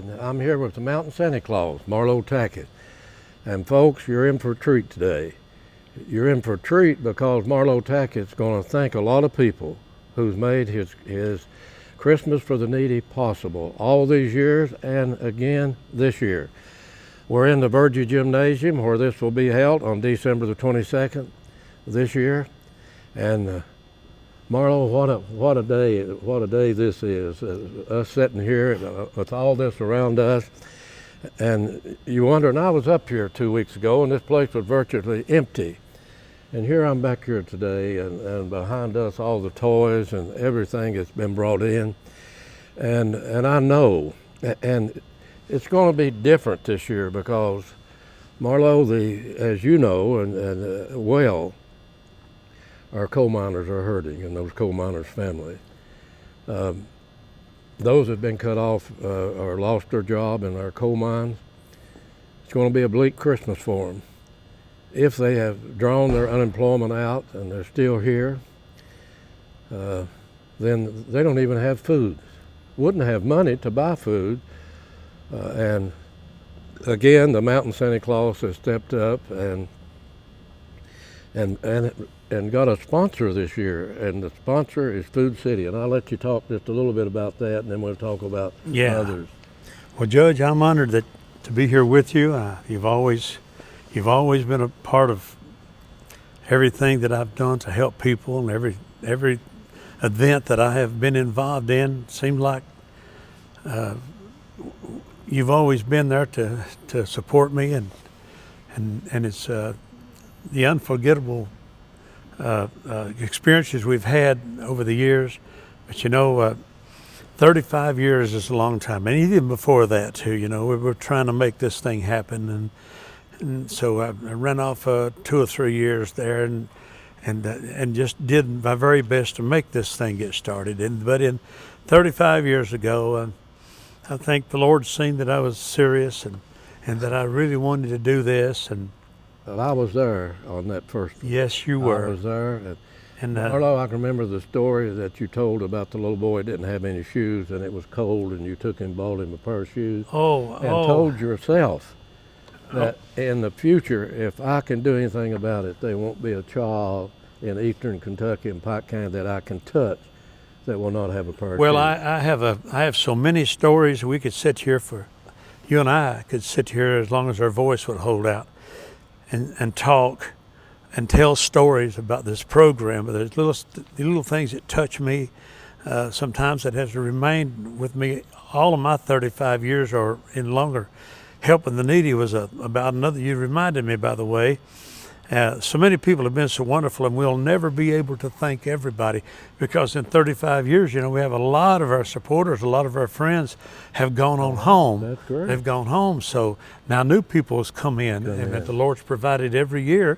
and I'm here with the Mountain Santa Claus, Marlow Tackett. And folks, you're in for a treat today. You're in for a treat because Marlow Tackett's going to thank a lot of people who's made his Christmas for the Needy possible all these years and again this year. We're in the Virgie Gymnasium where this will be held on December the 22nd this year. And Marlow, what a day this is, us sitting here with all this around us. And you wonder, and I was up here 2 weeks ago and this place was virtually empty. And here I'm back here today, and behind us all the toys and everything that's been brought in. And I know, and it's going to be different this year because Marlow, as you know, and well, our coal miners are hurting, and those coal miners' families. Those that have been cut off or lost their job in our coal mines, it's going to be a bleak Christmas for them. If they have drawn their unemployment out and they're still here, then they don't even have food. Wouldn't have money to buy food. And again, the Mountain Santa Claus has stepped up and got a sponsor this year, and the sponsor is Food City. And I'll let you talk just a little bit about that, and then we'll talk about others. Well, Judge, I'm honored to be here with you. You've always been a part of everything that I've done to help people, and every event that I have been involved in. Seems like you've always been there to support me, and it's the unforgettable experiences we've had over the years. But 35 years is a long time, and even before that too. We were trying to make this thing happen, and so I ran off 2 or 3 years there, and just did my very best to make this thing get started. But in 35 years ago, I think the Lord seen that I was serious and that I really wanted to do this. And well, I was there on that first. Yes, you were. I was there. And Marlow, I can remember the story that you told about the little boy didn't have any shoes and it was cold, and you took him and bought him a pair of shoes. Told yourself that in the future, if I can do anything about it, there won't be a child in eastern Kentucky and Pike County that I can touch that will not have a pair of shoes. Well, I have so many stories. We could sit here you and I could sit here as long as our voice would hold out and talk and tell stories about this program. But there's little things that touch me sometimes that has remained with me all of my 35 years or in longer. Helping the needy was about another. You reminded me, by the way. So many people have been so wonderful, and we'll never be able to thank everybody because in 35 years, we have a lot of our supporters, a lot of our friends have gone on home. That's great. They've gone home. So now new people has come in, and that the Lord's provided every year.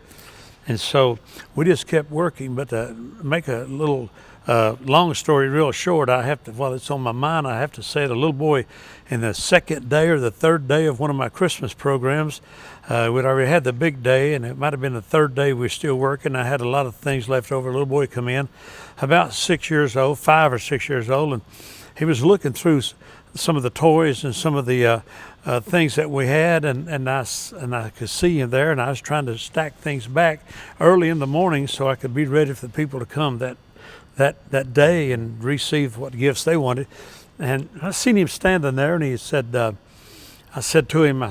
And so we just kept working. But to make a little long story real short, while it's on my mind, I have to say it. A little boy in the second day or the third day of one of my Christmas programs, we'd already had the big day, and it might have been the third day we were still working. I had a lot of things left over. A little boy come in, about 6 years old, 5 or 6 years old, and he was looking through some of the toys and some of the things that we had, and I could see him there, and I was trying to stack things back early in the morning so I could be ready for the people to come that day and receive what gifts they wanted. And I seen him standing there, and he said, I said to him,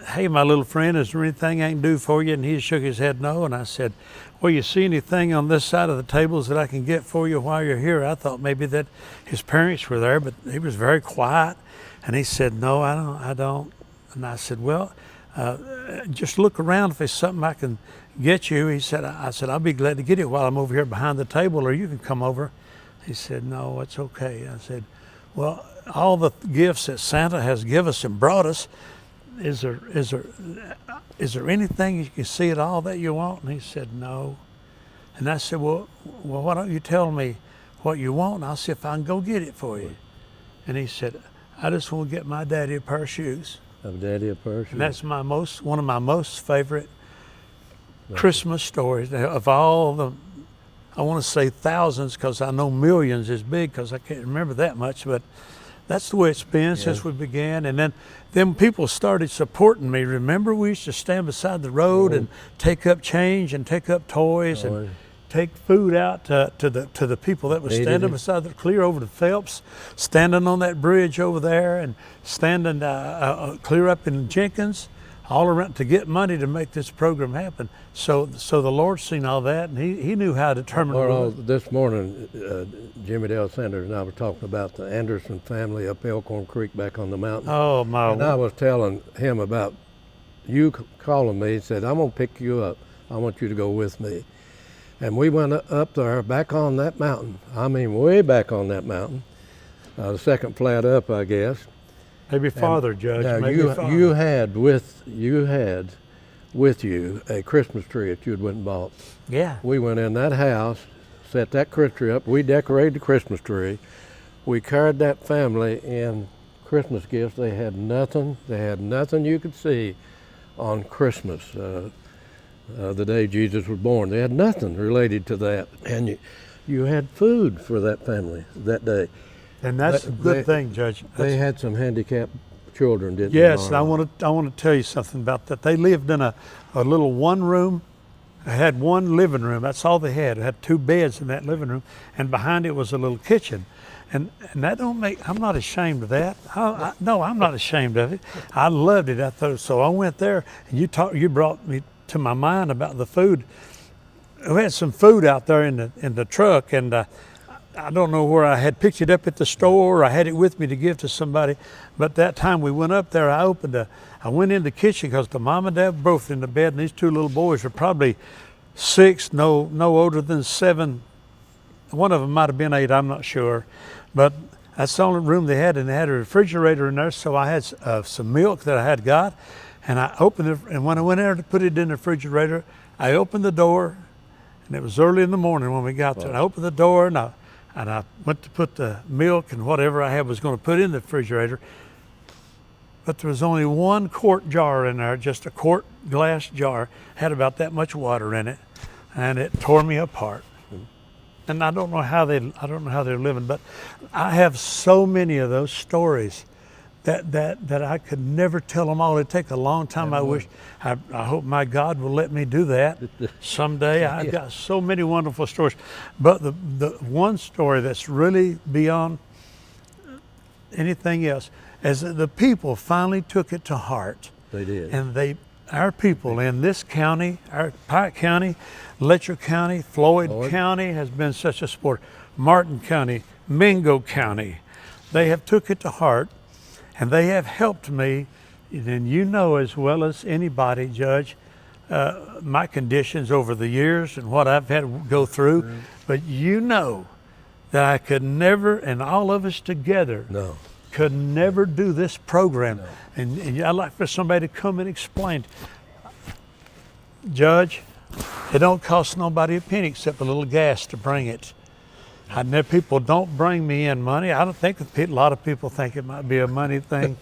hey, my little friend, is there anything I can do for you? And he shook his head no. And I said, well, you see anything on this side of the tables that I can get for you while you're here? I thought maybe that his parents were there, but he was very quiet. And he said, no, I don't. And I said, well, just look around if there's something I can get you. He said, I said, I'll be glad to get it while I'm over here behind the table, or you can come over. He said, no, it's okay. I said, well, all the gifts that Santa has given us and brought us, is there anything you can see at all that you want? And he said, no. And I said, well, why don't you tell me what you want, and I'll see if I can go get it for you. And he said, I just want to get my daddy a pair of shoes. Daddy a pair of shoes. And that's one of my most favorite Christmas stories of all the, I want to say thousands because I know millions is big because I can't remember that much, but that's the way it's been since we began. And then people started supporting me. Remember, we used to stand beside the road and take up change and take up toys and take food out to the people that was standing beside the clear over to Phelps, standing on that bridge over there, and standing clear up in Jenkins, all around to get money to make this program happen. So the Lord seen all that, and He knew how to determine. Well, this morning, Jimmy Dale Sanders and I were talking about the Anderson family up Elkhorn Creek back on the mountain. Oh my! And I was telling him about you calling me. He said, "I'm gonna pick you up. I want you to go with me." And we went up there, back on that mountain. I mean, way back on that mountain, the second flat up, I guess. Maybe farther, Judge. Now maybe farther. you had with you a Christmas tree that you had went and bought. Yeah. We went in that house, set that Christmas tree up. We decorated the Christmas tree. We carried that family in Christmas gifts. They had nothing. They had nothing you could see on Christmas. The day Jesus was born. They had nothing related to that. And you had food for that family that day. And that's a good thing, Judge. They had some handicapped children, didn't they? Yes, and I want to tell you something about that. They lived in a little one room. They had one living room. That's all they had. They had 2 beds in that living room, and behind it was a little kitchen. And that don't make. I'm not ashamed of that. No, I'm not ashamed of it. I loved it. I thought so. I went there, and you brought me to my mind about the food. We had some food out there in the truck, and I don't know where I had picked it up at the store, or I had it with me to give to somebody. But that time we went up there, I went in the kitchen because the mom and dad were both in the bed, and these 2 little boys were probably 6, no older than 7. One of them might have been 8, I'm not sure. But that's the only room they had, and they had a refrigerator in there. So I had some milk that I had got, and I opened it. And when I went there to put it in the refrigerator, I opened the door, and it was early in the morning when we got there. And I opened the door, and I went to put the milk and whatever I had was going to put in the refrigerator. But there was only 1 quart jar in there, just a quart glass jar, had about that much water in it, and it tore me apart. And I don't know how they're living, but I have so many of those stories that I could never tell them all. It'd take a long time. I hope my God will let me do that someday. I've got so many wonderful stories, but the one story that's really beyond anything else is that the people finally took it to heart. They did. And our people in this county, our Pike County, Letcher County, Floyd County has been such a support. Martin County, Mingo County, they have took it to heart, and they have helped me. And you know as well as anybody, Judge, my conditions over the years and what I've had to go through. Mm-hmm. But you know that I could never, and all of us together, could never do this program. No. And I'd like for somebody to come and explain. Judge, it don't cost nobody a penny except a little gas to bring it. I know people don't bring me in money. I don't think a lot of people think it might be a money thing.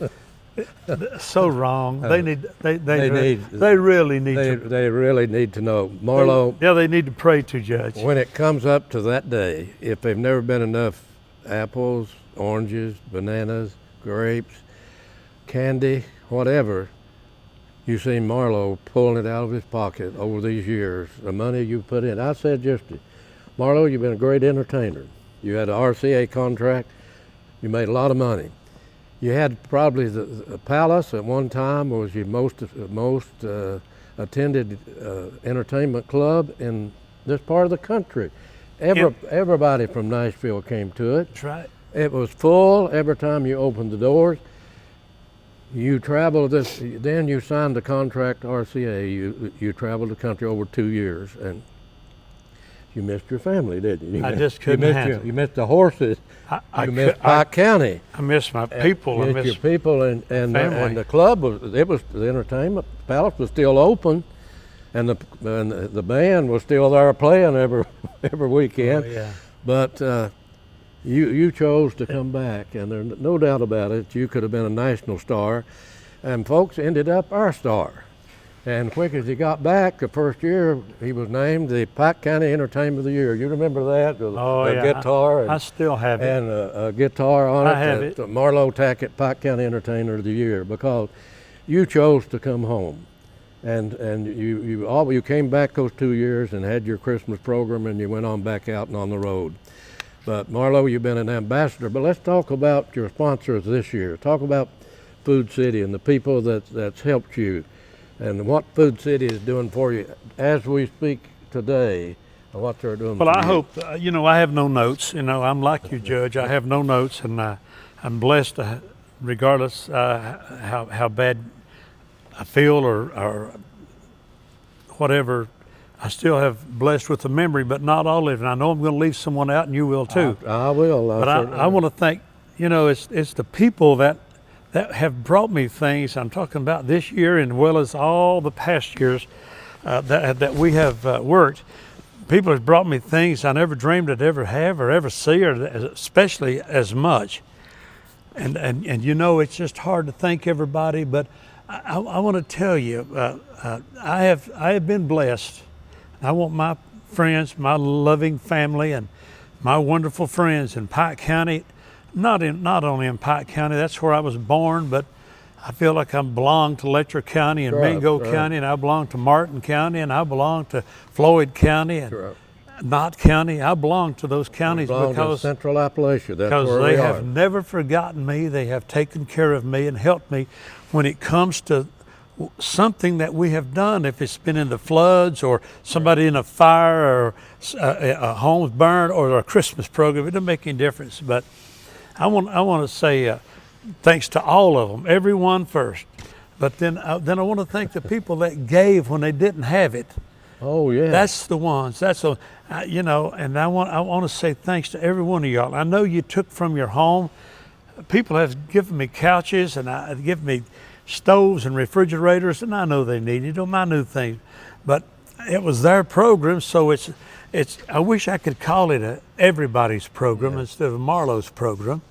So wrong. They really need to know. Marlow. They need to pray to, Judge. When it comes up to that day, if they've never been enough apples, oranges, bananas, grapes, candy, whatever, you see Marlow pulling it out of his pocket over these years, the money you put in. I said yesterday, Marlow, you've been a great entertainer. You had an RCA contract. You made a lot of money. You had probably the Palace at one time was your most attended entertainment club in this part of the country. Everybody from Nashville came to it. That's right. It was full every time you opened the doors. You traveled this, then you signed the contract to RCA. You traveled the country over 2 years, and you missed your family, didn't you? I just couldn't handle it. You missed the horses. You missed Pike County. I missed my people. You missed your people, and the club the entertainment Palace was still open, and the band was still there playing every weekend. Oh, yeah. But you chose to come back, and there's no doubt about it. You could have been a national star, and folks ended up our star. And quick as he got back, the first year, he was named the Pike County Entertainment of the Year. You remember that? Guitar. I still have it. And a guitar on it. I have it. The Marlow Tackett Pike County Entertainer of the Year, because you chose to come home. And you came back those 2 years and had your Christmas program, and you went on back out and on the road. But Marlow, you've been an ambassador. But let's talk about your sponsors this year. Talk about Food City and the people that's helped you, and what Food City is doing for you as we speak today, and what they're doing. Well, for I you. hope I have no notes. I'm like you, Judge. I have no notes, and I'm blessed, regardless how bad I feel or whatever. I still have blessed with the memory, but not all of it. And I know I'm going to leave someone out, and you will too. I will. But I want to thank, it's the people that have brought me things. I'm talking about this year, and well as all the past years that we have worked. People have brought me things I never dreamed I'd ever have or ever see, or especially as much. And it's just hard to thank everybody, but I want to tell you, I have been blessed. I want my friends, my loving family, and my wonderful friends in Pike County, not only in Pike County, that's where I was born, but I feel like I belong to Letcher County and Mingo County, and I belong to Martin County, and I belong to Floyd County and Knott County. I belong to those counties because Central Appalachia. That's where they we have are. never forgotten me. They have taken care of me and helped me when it comes to something that we have done. If it's been in the floods or somebody in a fire or a home's burned or a Christmas program, it doesn't make any difference. But I want to say thanks to all of them, everyone first. But then I want to thank the people that gave when they didn't have it. Oh yeah. That's the ones. And I want to say thanks to every one of y'all. I know you took from your home. People have given me couches and given me stoves and refrigerators, and I know they needed them. I knew things, but it was their program, so it's. I wish I could call it everybody's program instead of Marlow's program.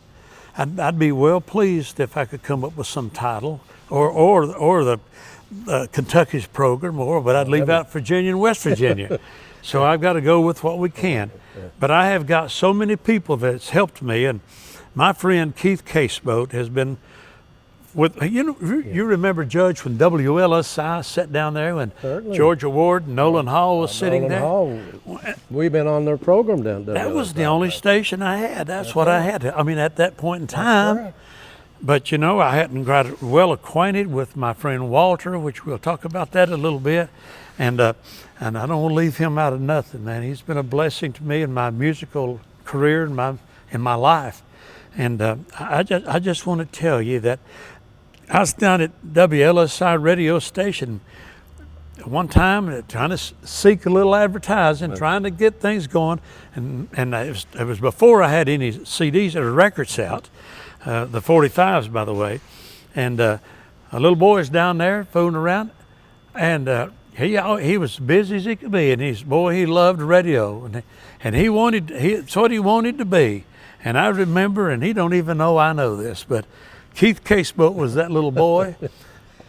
I'd be well pleased if I could come up with some title, or the Kentucky's program, but I'd leave out Virginia and West Virginia. So I've got to go with what we can. But I have got so many people that's helped me, and my friend Keith Caseboat has been with, you remember, Judge, when WLSI sat down there when Georgia Ward and Nolan Hall was sitting there? Hall, we've been on their program down there. That was the only station I had. That's what I had. At that point in time. But I hadn't got well acquainted with my friend Walter, which we'll talk about that a little bit. And I don't want to leave him out of nothing, man. He's been a blessing to me in my musical career and in my life. And I just want to tell you that I was down at WLSI radio station one time trying to seek a little advertising, trying to get things going. And it was before I had any CDs or records out, the 45s, by the way. And a little boy is down there fooling around, and he was busy as he could be, and he loved radio, and it's what he wanted to be. And I remember, and he don't even know I know this, but Keith Caseboat was that little boy,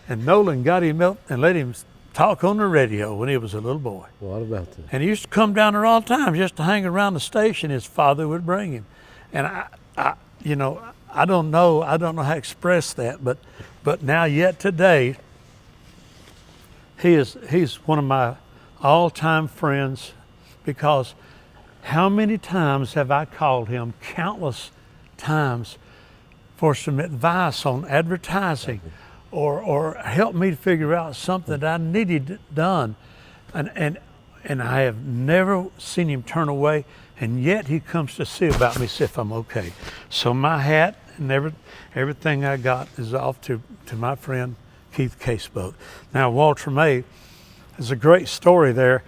and Nolan got him up and let him talk on the radio when he was a little boy. What about that? And he used to come down there all the time just to hang around the station. His father would bring him, and I don't know how to express that, but now yet today, he's one of my all-time friends, because how many times have I called him? Countless times, for some advice on advertising, or help me to figure out something that I needed done, and I have never seen him turn away, and yet he comes to see about me, see if I'm okay. So my hat and everything I got is off to my friend Keith Caseboat. Now, Walter May, there's a great story there,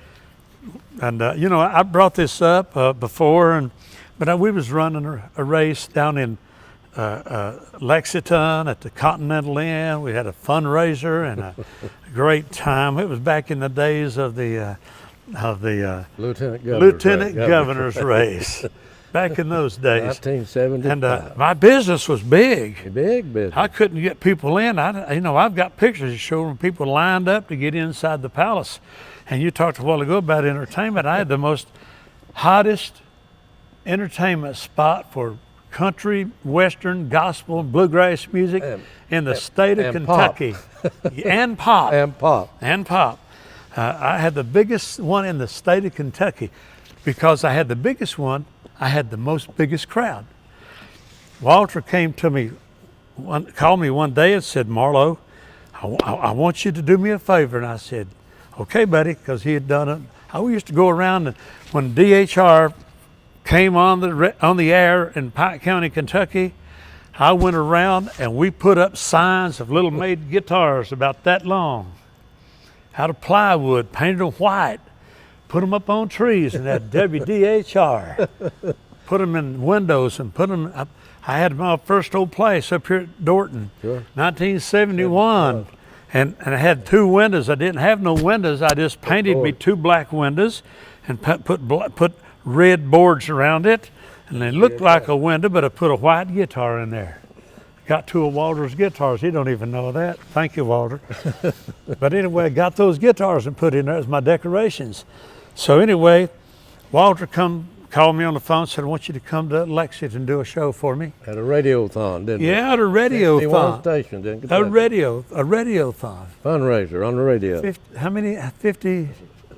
and I brought this up before, but we was running a race down in Lexington at the Continental Inn. We had a fundraiser and a great time. It was back in the days of the Lieutenant Governor's Governor's race. back in those days. 1975. And my business was big. Big business. I couldn't get people in. I've got pictures showing people lined up to get inside the palace. And you talked a while ago about entertainment. I had the most hottest entertainment spot for country, western, gospel, and bluegrass music in the state of Kentucky. And pop. And pop. And pop. I had the biggest one in the state of Kentucky. Because I had the biggest one, I had the biggest crowd. Walter came to me, called me one day and said, Marlow, I want you to do me a favor. And I said, okay, buddy, because he had done it. I used to go around, and when DHR came on the air in Pike County, Kentucky, I went around and we put up signs of little made guitars about that long, out of plywood, painted them white, put them up on trees, and had WDHR. Put them in windows and put them up. I had my first old place up here at Dorton, Sure. 1971. And I had 2 windows. I didn't have no windows. I just painted me 2 black windows and put red boards around it. And they looked like a window, but I put a white guitar in there. Got 2 of Walter's guitars. He don't even know that. Thank you, Walter. But anyway, I got those guitars and put in there as my decorations. So anyway, Walter called me on the phone and said, I want you to come to Lexington and do a show for me. At a radiothon, didn't we? Yeah, at a radiothon. Stations in A Kentucky. radiothon. Fundraiser on the radio. How many? 50?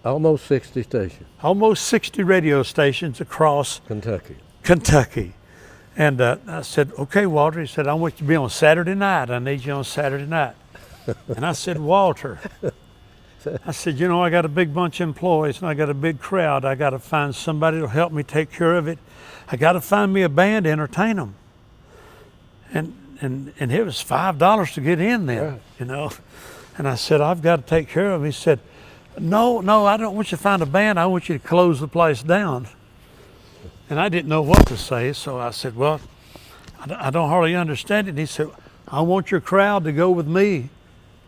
Almost 60 stations. Almost 60 radio stations across Kentucky. And I said, okay, Walter. He said, I want you to be on Saturday night. I need you on Saturday night. And I said, Walter, I said, I got a big bunch of employees and I got a big crowd. I got to find somebody to help me take care of it. I got to find me a band to entertain them. And it was $5 to get in then, Right. And I said, I've got to take care of them. He said, no, I don't want you to find a band. I want you to close the place down. And I didn't know what to say. So I said, well, I don't hardly understand it. And he said, I want your crowd to go with me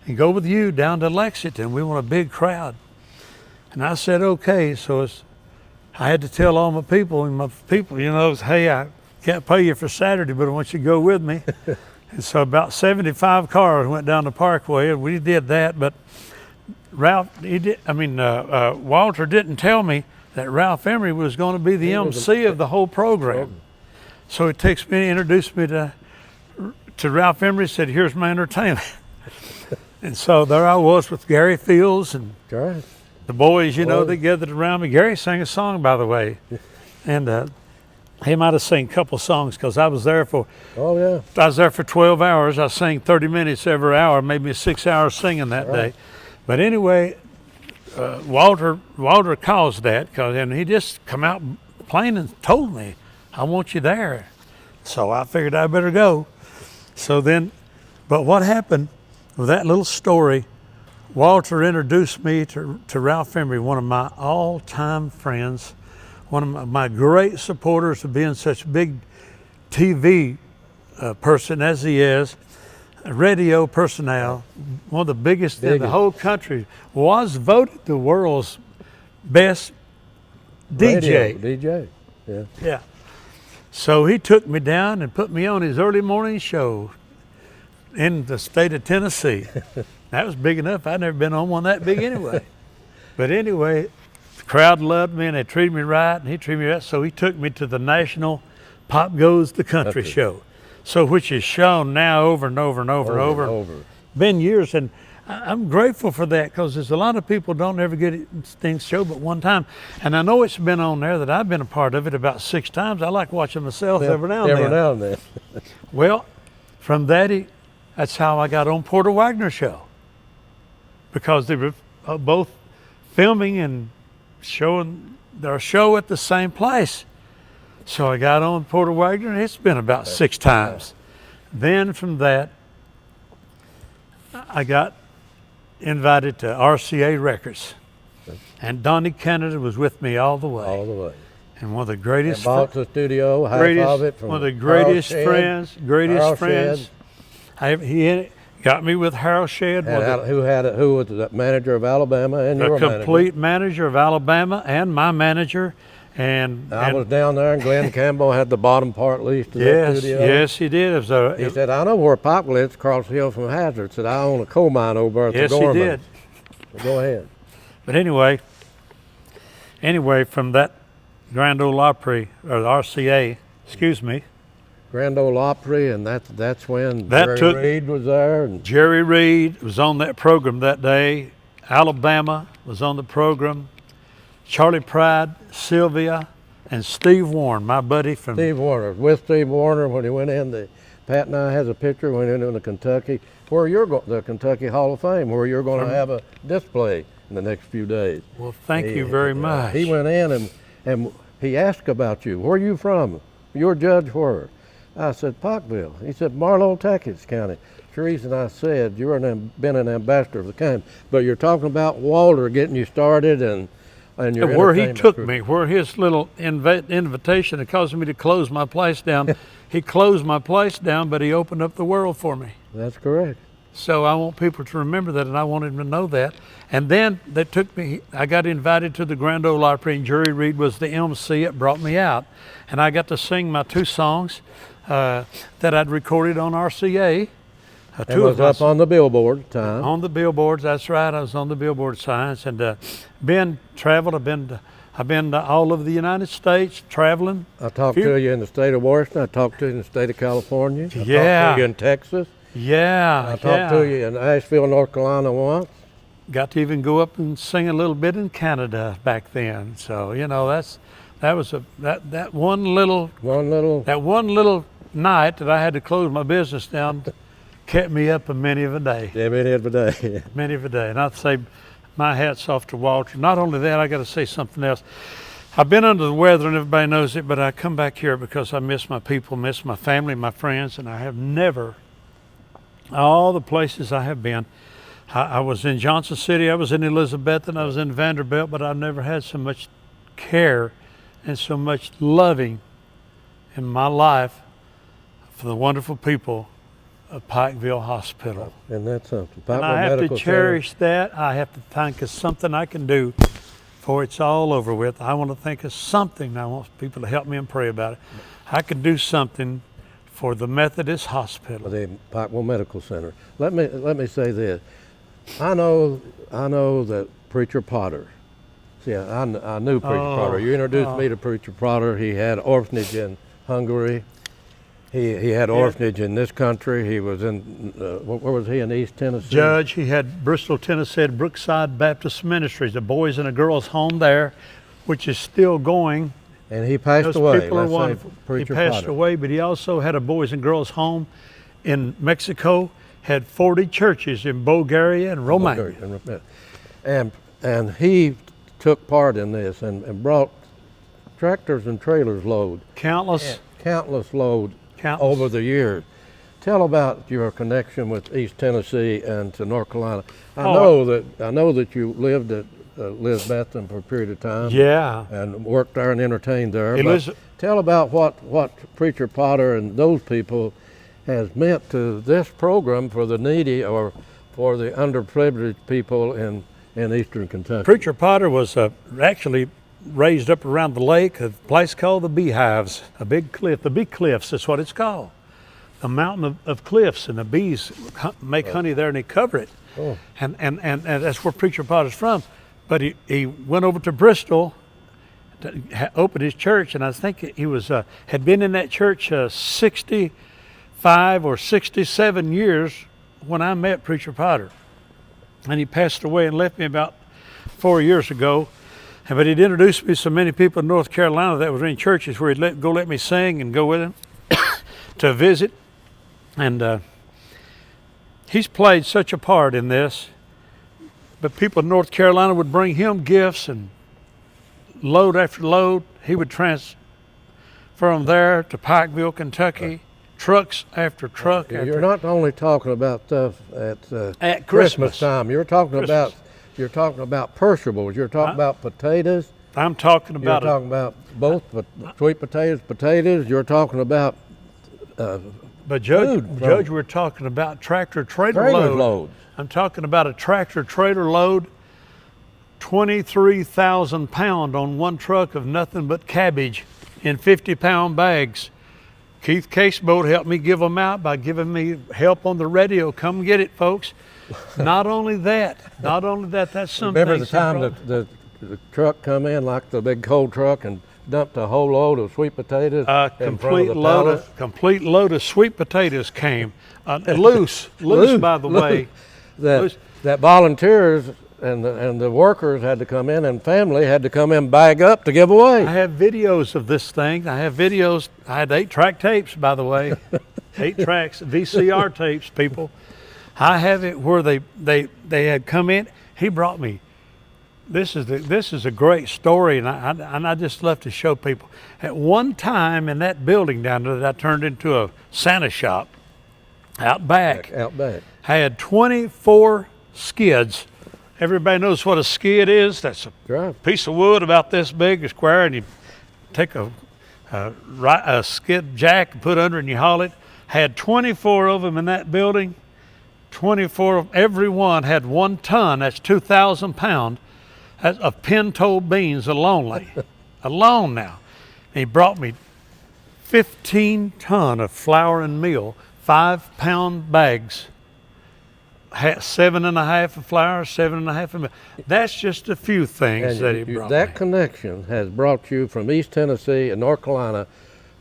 and go with you down to Lexington. We want a big crowd. And I said, okay. So I had to tell all my people, hey, I can't pay you for Saturday, but I want you to go with me. And so about 75 cars went down the Parkway, and we did that. But Walter didn't tell me that Ralph Emery was going to be the MC of the whole program. So he takes me and introduced me to Ralph Emery, said, here's my entertainment. And so there I was with Gary Fields and the boys, they gathered around me. Gary sang a song, by the way. And he might have sang a couple songs because I was there for 12 hours. I sang 30 minutes every hour, maybe 6 hours singing that day. But anyway, Walter caused that, and he just come out plain and told me, I want you there. So I figured I better go. So then, but what happened with that little story, Walter introduced me to Ralph Emery, one of my all-time friends, one of my great supporters of being such a big TV person as he is, a radio personnel, one of the biggest in the whole country, was voted the world's best DJ. DJ, Yeah. So he took me down and put me on his early morning show in the state of Tennessee. That was big enough. I'd never been on one that big anyway. But anyway, the crowd loved me and they treated me right and he treated me right. So he took me to the national Pop Goes the Country show. So which is shown now over and over and over. Been years, and I'm grateful for that because there's a lot of people don't ever get things show but one time. And I know it's been on there that I've been a part of it about 6 times. I like watching myself every now and then. Well, from that's how I got on Porter Wagner's show, because they were both filming and showing their show at the same place. So I got on Porter Wagner, and it's been about 6 times. Then from that, I got invited to RCA Records, and Donnie Kennedy was with me all the way. And one of the greatest, bought the studio, half of it from one of the greatest friends. He got me with Harold Shedd, who was the manager of Alabama and your complete manager of Alabama and my manager. I was down there, and Glenn Campbell had the bottom part leased to that studio. Yes, he did. He said, "I know where Pike lives, across the hill from Hazard." Said, "I own a coal mine over at the Gorman." Yes, he did. Go ahead. But anyway, from that Grand Ole Opry, or the RCA, excuse me. Grand Ole Opry, and that's when Jerry Reed was there. And Jerry Reed was on that program that day. Alabama was on the program. Charlie Pride, Sylvia, and Steve Warren, my buddy from... Steve Warner. With Steve Warner, when he went in, Pat and I has a picture when he went into Kentucky, where you're going, the Kentucky Hall of Fame, where you're going to have a display in the next few days. Well, thank you very much. He went in and he asked about you. Where are you from? You're Judge where? I said, Pikeville. He said, Marlow, Tackett County. The reason I said you're been an ambassador of the county, but you're talking about Walter getting you started and your where he took me, where his little invitation that caused me to close my place down. He closed my place down, but he opened up the world for me. That's correct. So I want people to remember that, and I want them to know that. And then they took me, I got invited to the Grand Ole Opry, and Jerry Reed was the MC. It brought me out. And I got to sing my 2 songs that I'd recorded on RCA. It was up on the billboard at the time. On the billboards, that's right. I was on the billboard signs, and traveled. I've been to all over the United States traveling. I talked to you in the state of Washington. I talked to you in the state of California. I Yeah. talked to you in Texas. Yeah. I talked to you in Asheville, North Carolina once. Got to even go up and sing a little bit in Canada back then. So that one little night that I had to close my business down kept me up a many of a day. Yeah, many of a day. Many of a day. And I'd say my hat's off to Walter. Not only that, I got to say something else. I've been under the weather and everybody knows it, but I come back here because I miss my people, miss my family, my friends, and I have never, all the places I have been, I was in Johnson City, I was in Elizabethton, I was in Vanderbilt, but I've never had so much care and so much loving in my life for the wonderful people of Pikeville Hospital. And that's something. And I have to cherish that. I have to think of something I can do before it's all over with. I want to think of something. I want people to help me and pray about it. I could do something for the Methodist Hospital. The Pikeville Medical Center. Let me say this. I know that Preacher Potter. See, I knew Preacher Potter. You introduced me to Preacher Potter. He had orphanage in Hungary. He had orphanage in this country. He was in, where was he, in East Tennessee? Judge, he had Bristol, Tennessee, Brookside Baptist Ministries, a boys and a girls home there, which is still going. And he passed away. Those people are wonderful. He passed away, but he also had a boys and girls home in Mexico, had 40 churches in Bulgaria and Romania. And he took part in this and brought tractors and trailers load. Countless load over the years. Tell about your connection with East Tennessee and to North Carolina. I know that you lived at Elizabethton for a period of time. Yeah. And worked there and entertained there. Tell about what Preacher Potter and those people has meant to this program for the needy or for the underprivileged people in Eastern Kentucky. Preacher Potter was actually raised up around the lake, a place called the Beehives, a big cliff. The Bee Cliffs is what it's called. A mountain of cliffs, and the bees make honey there, and they cover it. Oh. And that's where Preacher Potter's from. But he went over to Bristol to open his church, and I think he was had been in that church 65 or 67 years when I met Preacher Potter. And he passed away and left me about 4 years ago. But he'd introduced me to so many people in North Carolina that were in churches where he'd let me sing and go with him to visit. And he's played such a part in this. But people in North Carolina would bring him gifts, and load after load, he would transfer them there to Pikeville, Kentucky. Trucks after truck. You're not only talking about stuff at Christmas time. You're talking about perishables. You're talking about potatoes. I'm talking about. You're talking about both sweet potatoes. You're talking about. But Judge, we're talking about tractor trailer loads. I'm talking about a tractor trailer load, 23,000 pound on one truck of nothing but cabbage in 50-pound bags. Keith Caseboat helped me give them out by giving me help on the radio. Come get it, folks. Not only that, that's something. Remember the time the truck come in, like the big coal truck, and dumped a whole load of sweet potatoes? Complete load of sweet potatoes came. Loose, by the way. That volunteers and the workers had to come in, and family had to come in, bag up to give away. I have videos of this thing. I had 8-track tapes, by the way. 8 tracks, VCR tapes, people. I have it where they had come in. He brought me. This is a great story, and I just love to show people. At one time in that building down there that I turned into a Santa shop, out back. I had 24 skids. Everybody knows what a skid is. That's a piece of wood about this big, a square, and you take a skid jack and put under and you haul it. Had 24 of them in that building. 24 of every one had 1 ton. That's 2,000 pounds of pinto beans alone. Alone now. And he brought me 15 ton of flour and meal, 5-pound bags. 7.5 of flour, 7.5 of meal. That's just a few things that he brought That me. connection has brought you from East Tennessee and North Carolina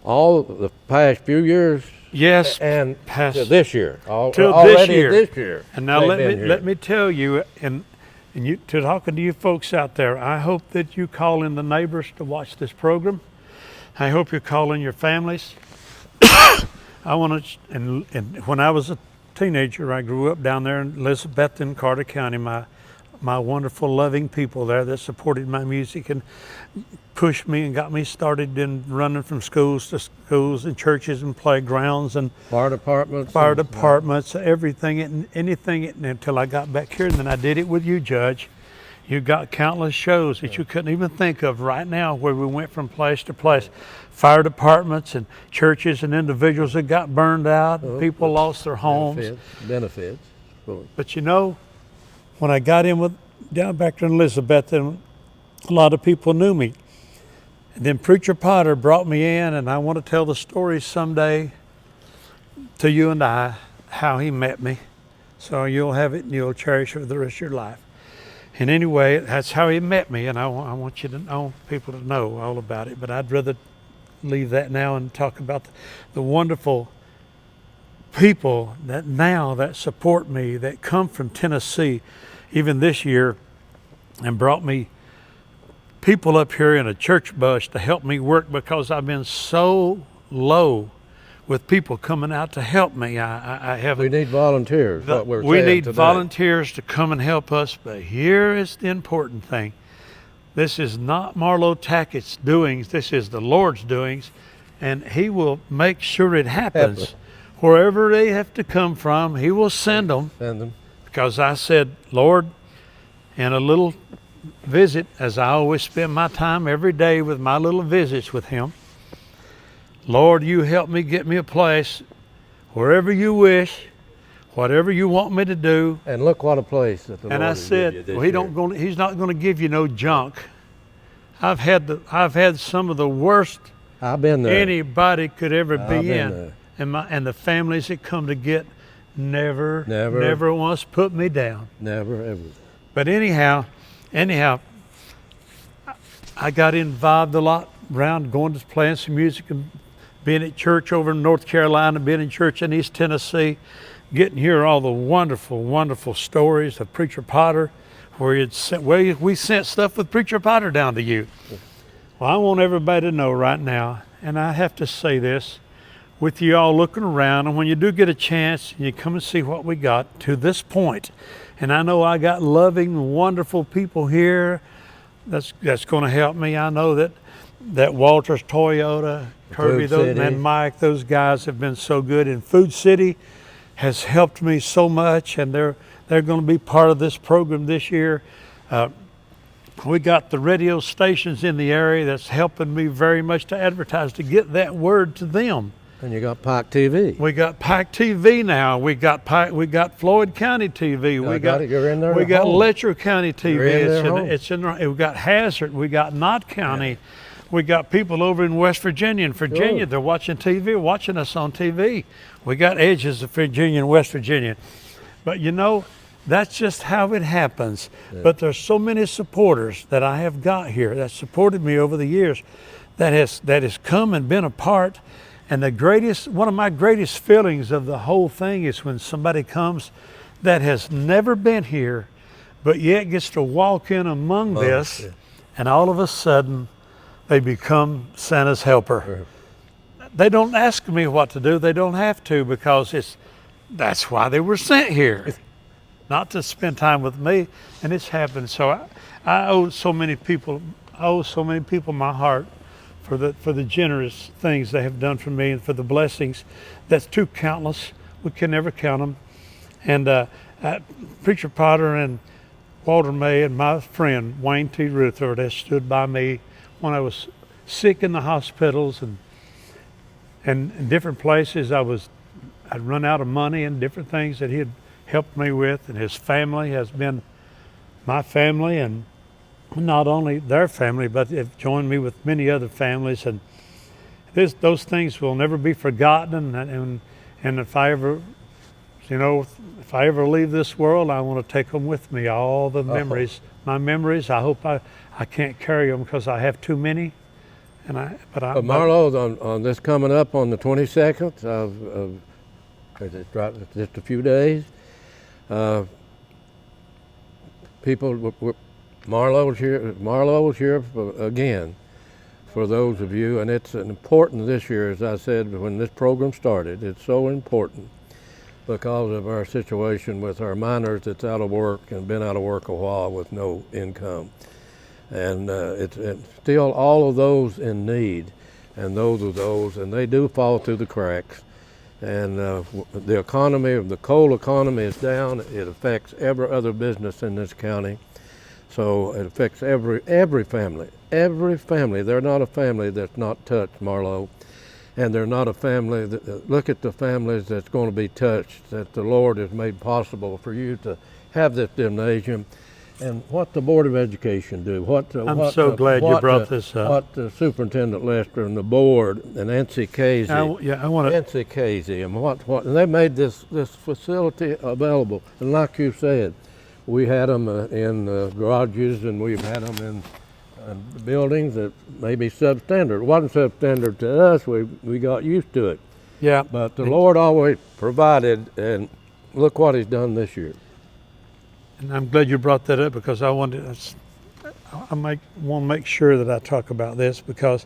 all the past few years. Yes, and past this year. This year. And now let me tell you, and you, to talking to you folks out there, I hope that you call in the neighbors to watch this program. I hope you call in your families. I want to, and when I was a teenager, I grew up down there in Elizabeth and Carter County. My wonderful, loving people there that supported my music and pushed me and got me started in running from schools to schools and churches and playgrounds and fire departments, everything and anything until I got back here. And then I did it with you, Judge. You got countless shows that you couldn't even think of right now, where we went from place to place. Fire departments and churches and individuals that got burned out. People lost their homes. Benefits. But you know, when I got in down back to Elizabeth, and a lot of people knew me. And then Preacher Potter brought me in, and I want to tell the story someday to you and I, how he met me. So you'll have it and you'll cherish it for the rest of your life. And anyway, that's how he met me, and I want you to know, people to know all about it. But I'd rather leave that now and talk about the wonderful people that support me, that come from Tennessee, even this year, and brought me people up here in a church bus to help me work, because I've been so low with people coming out to help me. We need volunteers. We need volunteers to come and help us. But here is the important thing. This is not Marlow Tackett's doings. This is the Lord's doings, and He will make sure it happens. Wherever they have to come from, He will send them. Because I said, Lord, in a little visit, as I always spend my time every day with my little visits with Him, Lord, you help me get me a place wherever you wish, whatever you want me to do. And look what a place that the Lord I said, well, He's not going to give you no junk. I've had some of the worst anybody could ever be in. And the families that come to get never once put me down. Never, ever. But anyhow, I got involved a lot around going to playing some music and being at church over in North Carolina, being in church in East Tennessee, getting to hear all the wonderful, wonderful stories of Preacher Potter, where we sent stuff with Preacher Potter down to you. Well, I want everybody to know right now, and I have to say this, with you all looking around, and when you do get a chance, and you come and see what we got to this point, and I know I got loving, wonderful people here that's going to help me. I know that Walters Toyota, Kirby, and Mike, those guys have been so good. And Food City has helped me so much, and they're going to be part of this program this year. We got the radio stations in the area that's helping me very much to advertise, to get that word to them. And you got Pike TV. We got Pike TV now. We got Floyd County TV. We got it. You're in there. We got Letcher County TV. You're in their home. It's in. We got Hazard. We got Knott County. Yeah. We got people over in West Virginia and Virginia. Sure. They're watching TV, watching us on TV. We got edges of Virginia and West Virginia. But you know, that's just how it happens. Yeah. But there's so many supporters that I have got here that supported me over the years that has come and been a part. And one of my greatest feelings of the whole thing is when somebody comes that has never been here, but yet gets to walk in among this, yeah. And all of a sudden they become Santa's helper. Sure. They don't ask me what to do. They don't have to, because that's why they were sent here, not to spend time with me. And it's happened. So I owe so many people my heart for the generous things they have done for me, and for the blessings that's too countless. We can never count them. And Preacher Potter and Walter May and my friend Wayne T. Rutherford has stood by me when I was sick in the hospitals and in different places. I'd run out of money and different things that he had helped me with, and his family has been my family, and not only their family, but they've joined me with many other families, and those things will never be forgotten. And if I ever leave this world, I want to take them with me. All the memories, my memories. I hope I can't carry them because I have too many. But Marlow, on this coming up on the 22nd of just a few days, Marlow's here again for those of you, and it's important this year, as I said when this program started. It's so important because of our situation with our miners that's out of work and been out of work a while with no income. And it's still all of those in need, and and they do fall through the cracks. And the economy, the coal economy is down. It affects every other business in this county. So it affects every family. Every family. They're not a family that's not touched, Marlow. And they're not a family look at the families that's going to be touched, that the Lord has made possible for you to have this gymnasium. And what the Board of Education do. I'm so glad you brought this up. What the Superintendent Lester and the board and Nancy Casey. Nancy Casey and and they made this facility available. And like you said, we had them in garages, and we've had them in buildings that may be substandard. It wasn't substandard to us. We got used to it. Yeah. But the Lord always provided, and look what He's done this year. And I'm glad you brought that up, because I want to make sure that I talk about this, because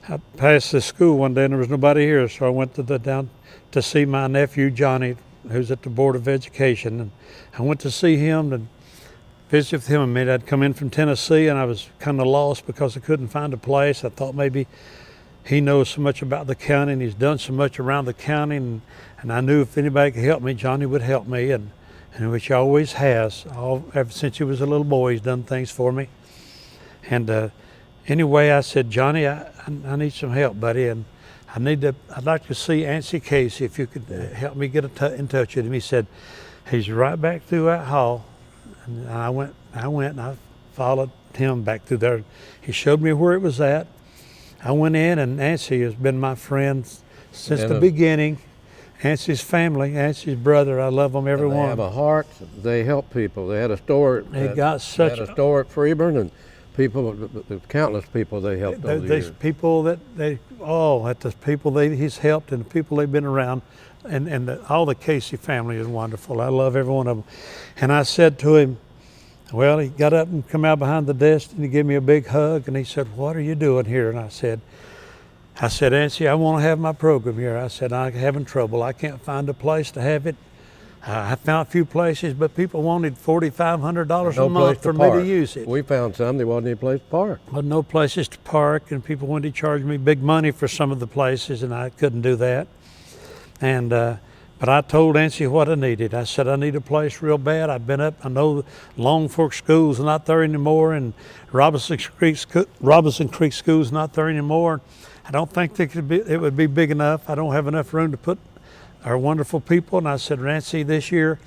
I passed the school one day and there was nobody here, so I went down to see my nephew Johnny, who's at the Board of Education, and I went to see him and visit with him. I'd come in from Tennessee, and I was kind of lost because I couldn't find a place. I thought maybe he knows so much about the county and he's done so much around the county, and I knew if anybody could help me, Johnny would help me, and which he always has. Ever since he was a little boy, he's done things for me. And anyway, I said, Johnny, I need some help, buddy, and I'd like to see Nancy Casey, if you could help me get in touch with him. He said, he's right back through that hall. And I went and I followed him back through there. He showed me where it was at. I went in, and Nancy has been my friend since the beginning. Nancy's family, Nancy's brother, I love them, every one. They have a heart. They help people. They had a store. They had a store at Freeburn, and countless people they helped over the years. There's people he's helped, and the people they've been around, and all the Casey family is wonderful. I love every one of them. And I said to him, well, he got up and come out behind the desk, and he gave me a big hug, and he said, what are you doing here? And I said, Nancy, I want to have my program here. I said, I'm having trouble. I can't find a place to have it. I found a few places, but people wanted $4,500 a month for me to use it. We found some. There wasn't any place to park. But no places to park, and people wanted to charge me big money for some of the places, and I couldn't do that. And but I told Nancy what I needed. I said, I need a place real bad. I've been up. I know Long Fork School's not there anymore, and Robinson Creek School's not there anymore. I don't think it would be big enough. I don't have enough room to put our wonderful people. And I said, Nancy, this year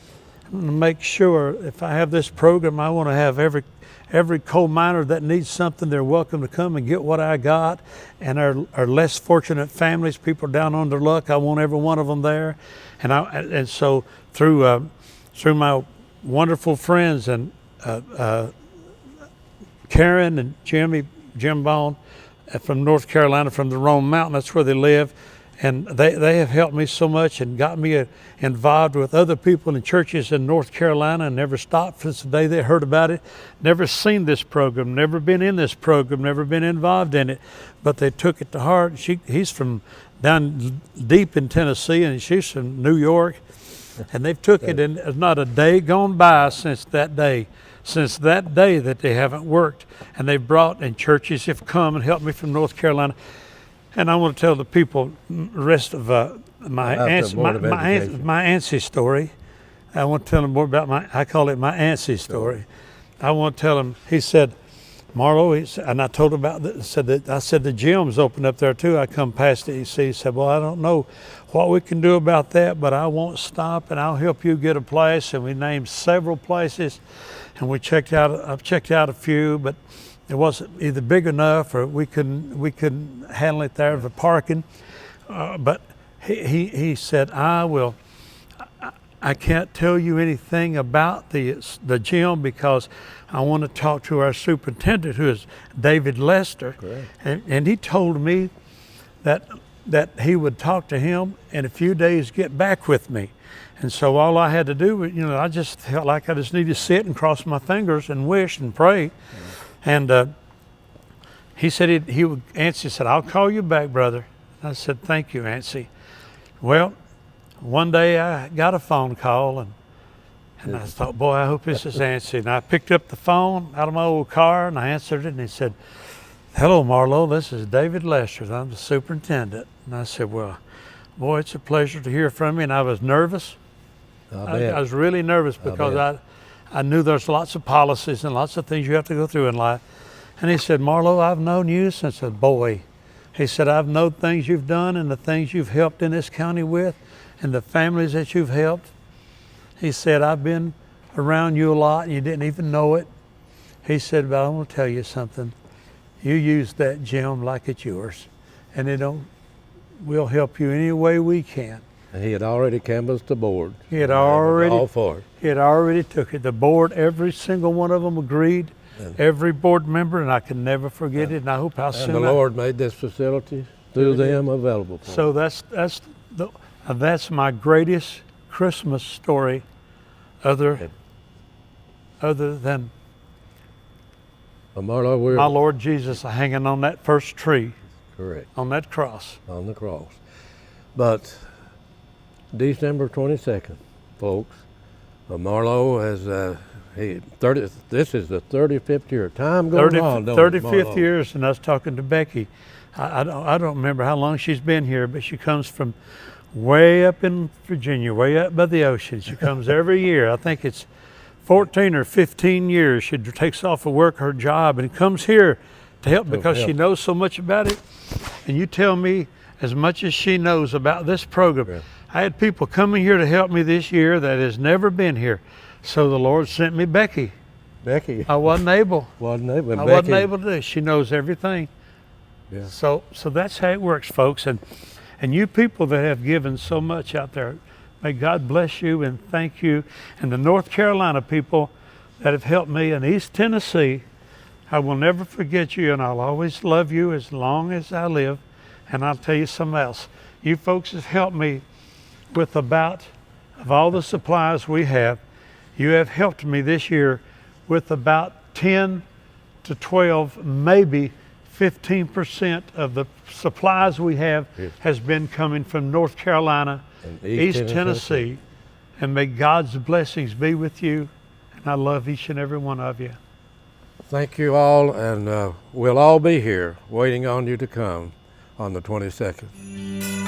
I'm going to make sure if I have this program, I want to have every coal miner that needs something, they're welcome to come and get what I got. And our less fortunate families, people down on their luck, I want every one of them there. And so through my wonderful friends and Karen and Jim Bond from North Carolina, from the Rome Mountain, that's where they live. And they have helped me so much and got me involved with other people in churches in North Carolina, and never stopped since the day they heard about it. Never seen this program, never been in this program, never been involved in it, but they took it to heart. He's from down deep in Tennessee, and she's from New York, and they've took it, and there's not a day gone by since that day that they haven't worked. And they've brought, and churches have come and helped me from North Carolina. And I want to tell the people the rest of my ANSI story. I want to tell them more about I call it my ANSI story. I want to tell them, he said, Marlow, and I told him about that. I said the gym's open up there too. I come past it. He said, well, I don't know what we can do about that, but I won't stop, and I'll help you get a place. And we named several places, and I've checked out a few, but it wasn't either big enough or we couldn't handle it there, the parking. But he said, I can't tell you anything about the gym because I want to talk to our superintendent, who is David Lester. And he told me that he would talk to him in a few days, get back with me. And so all I had to do was, I just felt like I just needed to sit and cross my fingers and wish and pray. And he said Ancy said, I'll call you back, brother. I said, thank you, Ancy. Well, one day I got a phone call, and I thought, boy, I hope this is Ancy. And I picked up the phone out of my old car, and I answered it, and he said, hello, Marlow, this is David Lester. I'm the superintendent. And I said, well, boy, it's a pleasure to hear from you. And I was nervous. I was really nervous because I knew there's lots of policies and lots of things you have to go through in life. And he said, Marlow, I've known you since a boy. He said, I've known things you've done and the things you've helped in this county with and the families that you've helped. He said, I've been around you a lot and you didn't even know it. He said, but I want to tell you something. You use that gym like it's yours, and we'll help you any way we can. And he had already canvassed the board. He had already all for it. He had already took it. The board, every single one of them agreed. Every board member, and I can never forget it. And I hope how soon. And the Lord made this facility through them available for so that's my greatest Christmas story, other than Marlow, my Lord Jesus hanging on that first tree. Correct. On that cross. On the cross. But December 22nd, folks, Marlow has this is the 35th year. Time goes on, don't it, 35th years, and I was talking to Becky. I don't remember how long she's been here, but she comes from way up in Virginia, way up by the ocean. She comes every year. I think it's 14 or 15 years. She takes off of work, her job, and comes here to help because she knows so much about it. And you tell me as much as she knows about this program. Yeah. I had people coming here to help me this year that has never been here. So the Lord sent me Becky. I wasn't able. Wasn't able to do it. She knows everything. Yeah. So that's how it works, folks. And you people that have given so much out there, may God bless you and thank you. And the North Carolina people that have helped me in East Tennessee, I will never forget you, and I'll always love you as long as I live. And I'll tell you something else. You folks have helped me with of all the supplies we have, you have helped me this year with about 10 to 12, maybe 15% of the supplies we have has been coming from North Carolina, East Tennessee. And may God's blessings be with you. And I love each and every one of you. Thank you all, and we'll all be here waiting on you to come on the 22nd.